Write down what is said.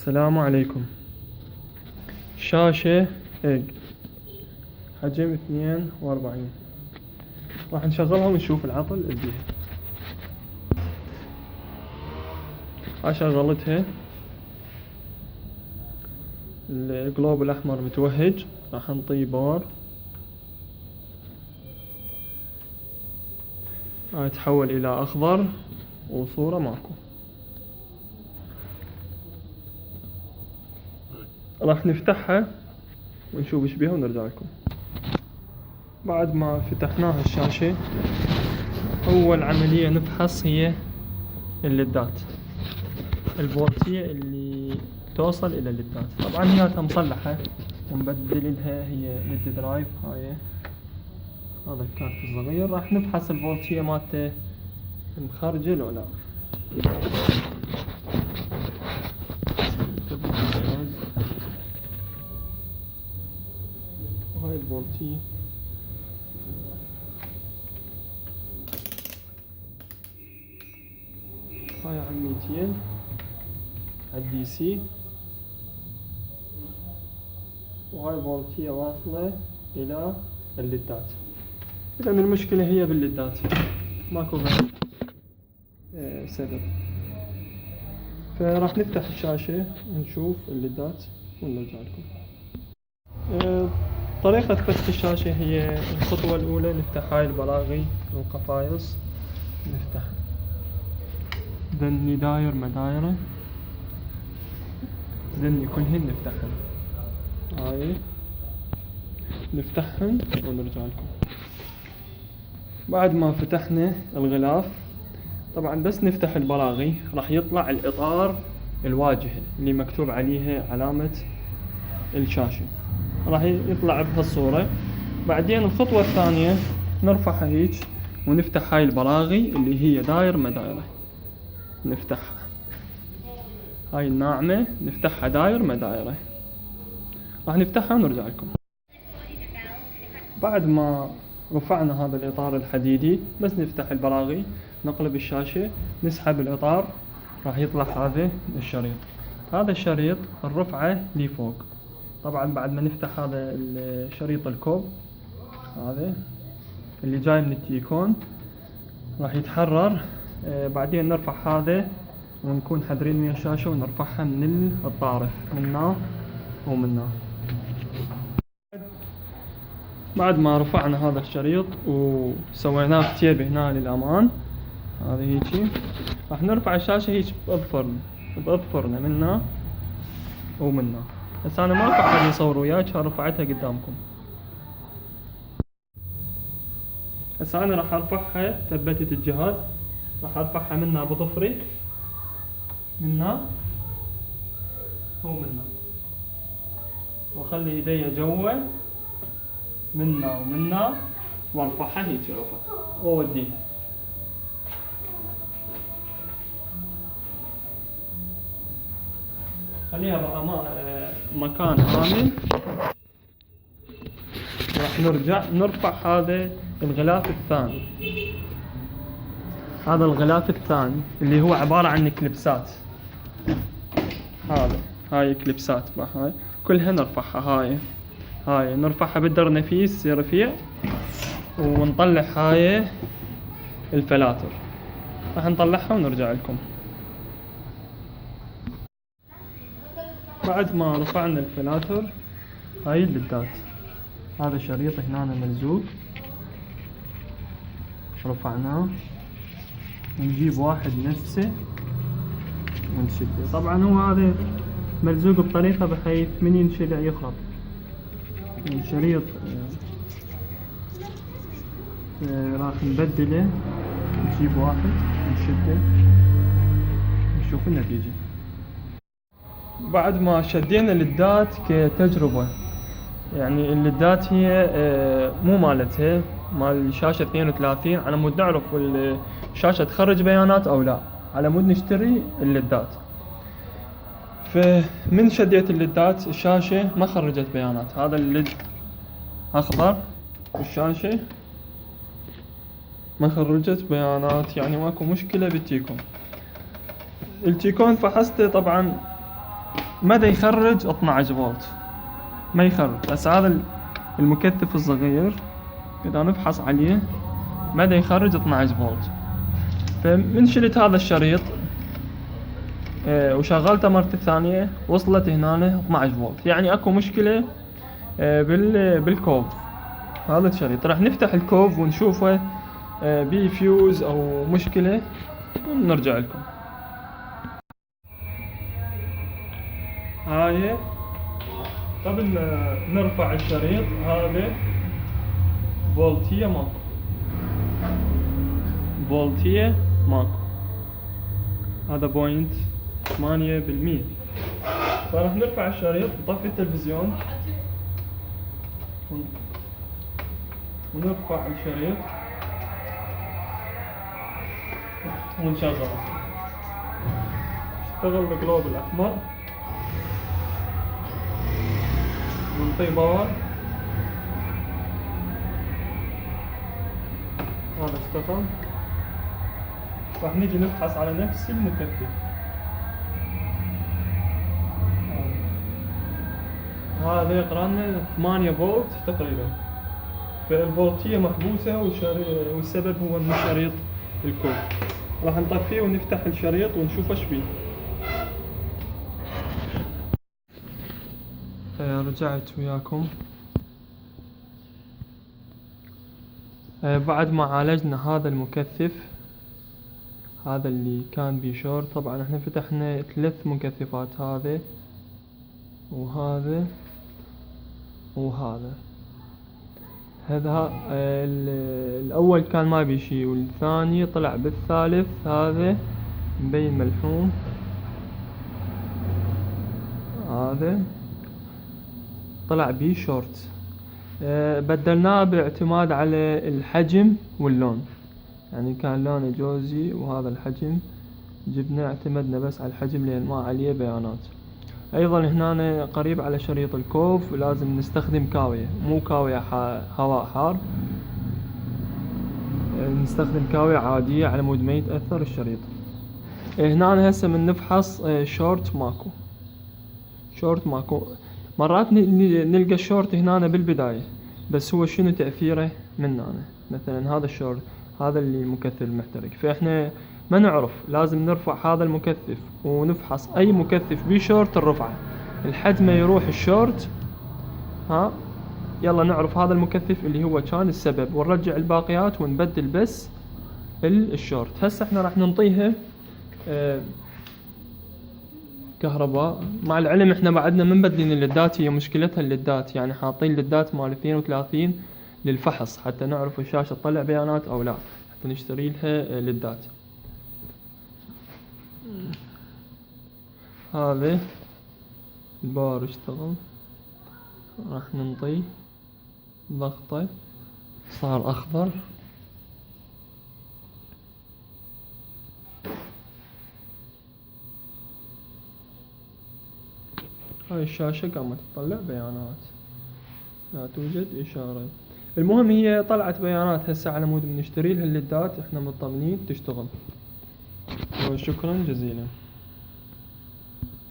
السلام عليكم. شاشة إيج حجم 42. راح نشغلها ونشوف العطل اللي بيها. هاي شغلتها، القلوب الأحمر متوهج، راح نطي باور. هاي تحول إلى أخضر وصورة ماكو. راح نفتحها ونشوف ايش بيها ونرجع لكم. بعد ما فتحناها الشاشة، أول عملية نفحص هي الليدات، الفولتية اللي توصل إلى الليدات. طبعا هي مصلحة ونبدل لها، هي ليد درايف. هاي هذا الكارت الصغير. راح نفحص الفولتية مالته مخرجة لو لا. هاي الفولتية هاي على 200 على الدي سي، وهاي الفولتية واصلة إلى الليدات. إذا المشكلة هي بالليدات، ماكو غير سبب. فراح نفتح الشاشة ونشوف الليدات ونرجع لكم. طريقة فتح الشاشة هي الخطوة الأولى، نفتح هاي البلاغي والقفايص، نفتح ذني داير مدايرة، ذني كلهن نفتحهن. هاي نفتحهن ونرجع لكم. بعد ما فتحنا الغلاف، طبعا بس نفتح البلاغي راح يطلع الإطار الواجهة اللي مكتوب عليها علامة الشاشة، راح يطلع بهالصورة. بعدين الخطوة الثانية نرفعها هيك ونفتح هاي البلاغي اللي هي داير مدايرة، نفتحها. هاي الناعمة نفتحها داير مدايرة، راح نفتحها ونرجع لكم. بعد ما رفعنا هذا الإطار الحديدي، بس نفتح البلاغي، نقلب الشاشة، نسحب الإطار، راح يطلع هذا الشريط. هذا الشريط الرفعة لفوق. طبعا بعد ما نفتح هذا الشريط الكوب، هذا اللي جاي من التيكون، راح يتحرر. بعدين نرفع هذا ونكون حذرين ويا الشاشة ونرفعها من الطارف، منا ومنا. بعد ما رفعنا هذا الشريط وسويناه تيب هنا للأمان، هذا هيجي، راح نرفع الشاشة هيك بأظفرنا منا ومنا. بس أنا ما أحد يصور وياك، رفعتها قدامكم. هسه أنا راح أرفعها، ثبتت الجهاز، راح أرفعها منا بظفري، منا ومنا، وأخلي إيدي جوا منا ومنا، وارفعها هيك رفع وأوديها. خليها بقى مكان آمن. راح نرجع نرفع هذا الغلاف الثاني. هذا الغلاف الثاني اللي هو عبارة عن كليبسات. هاي كليبسات بقى، هاي كلها نرفعها. هاي نرفعها بالدر نفيس رفيع، ونطلع هاي الفلاتر، راح نطلعها ونرجع لكم. بعد ما رفعنا الفلاتر، هاي الليدات، هذا شريط هنا ملزوق، رفعناه ونجيب واحد نفسه ونشده. طبعا هو هذا ملزوق بطريقة بحيث من ينشلع يخرب الشريط. راح نبدله، نجيب واحد ونشده نشوف النتيجة. بعد ما شدينا الليدات كتجربة، يعني الليدات هي مو مالتها، مال شاشة 32، على مود نعرف الشاشة تخرج بيانات أو لا، على مود نشتري الليدات. فمن شديت الليدات الشاشة ما خرجت بيانات. هذا الليد أخضر، الشاشة ما خرجت بيانات، يعني ماكو مشكلة بالتيكون. التيكون فحصته طبعا ما دا يخرج 12 فولت، ما يخرج. هسه هذا المكثف الصغير كذا نفحص عليه ما دا يخرج 12 فولت. فمن شلت هذا الشريط وشغلته مرة الثانية وصلت هنا 12 فولت، يعني اكو مشكلة بالكوف. هذا الشريط راح نفتح الكوف ونشوفه بيه فيوز او مشكلة ونرجع لكم. هاي قبل ما نرفع الشريط هذا فولتية ماكو، فولتية ماكو، هذا 0.8%. فراح نرفع الشريط نطفي التلفزيون ونرفع الشريط ونشغله. اشتغل الجلوب الأحمر ونطي باور. هذا اشتغل. راح نيجي نفحص على نفس المكثف. هذا يقرأ لنا 8 فولت تقريبا، فالفولتية محبوسة والسبب هو من شريط الكوف. راح نطفيه ونفتح الشريط ونشوف ايش فيه. رجعت وياكم بعد ما عالجنا هذا المكثف، هذا اللي كان بيه شورت. طبعا احنا فتحنا 3 مكثفات، هذا وهذا وهذا. هذا الاول كان ما بيه شي، والثاني طلع بالثالث هذا مبين ملحوم، هذا طلع بيه شورت. بدلناه باعتماد على الحجم واللون، يعني كان لونه جوزي وهذا الحجم، جبنا اعتمدنا بس على الحجم لان ما عليه بيانات. ايضا هنا قريب على شريط الكوف لازم نستخدم كاوية، مو كاوية هواء حار، نستخدم كاوية عادية على مود ما يتأثر الشريط. هنا هسه من نفحص شورت ماكو، شورت ماكو. مرات نلقى الشورت هنا بالبداية، بس هو شنو تأثيره من هنا. مثلا هذا الشورت، هذا اللي المكثف المحترق، فاحنا ما نعرف، لازم نرفع هذا المكثف ونفحص اي مكثف بيه شورت الرفعة الحد ما يروح الشورت. يلا نعرف هذا المكثف اللي هو كان السبب، ونرجع الباقيات ونبدل بس الشورت. هسه احنا راح ننطيها كهرباء. مع العلم احنا بعدنا من بدلين الليدات، هي مشكلتها الليدات، يعني حاطين الليدات مال 32 للفحص حتى نعرف الشاشة تطلع بيانات او لا، حتى نشتري لها ليدات. هذا الباور اشتغل، راح ننطي ضغطه صار اخضر. هاي الشاشة قامت تطلع بيانات، لا توجد إشارة. المهم هي طلعت بيانات هسه على مود بنشتري لها الليدات، احنا مطمنين تشتغل. وشكرا جزيلا.